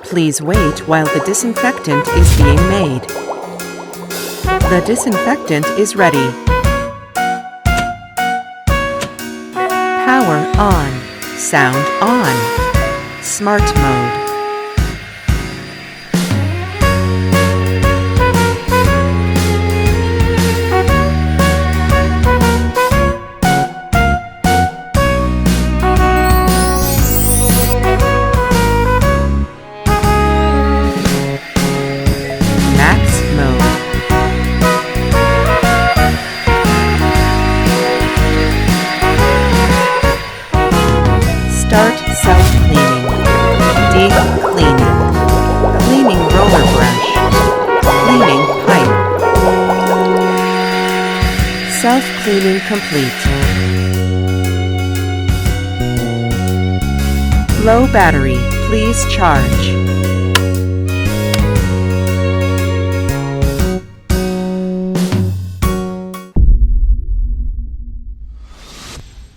Please wait while the disinfectant is being made. The disinfectant is ready. Power on. Sound on. Smart mode. Max mode. Start self-cleaning. Deep cleaning. Cleaning roller brush. Cleaning pipe. Self-cleaning complete. Low battery, please charge.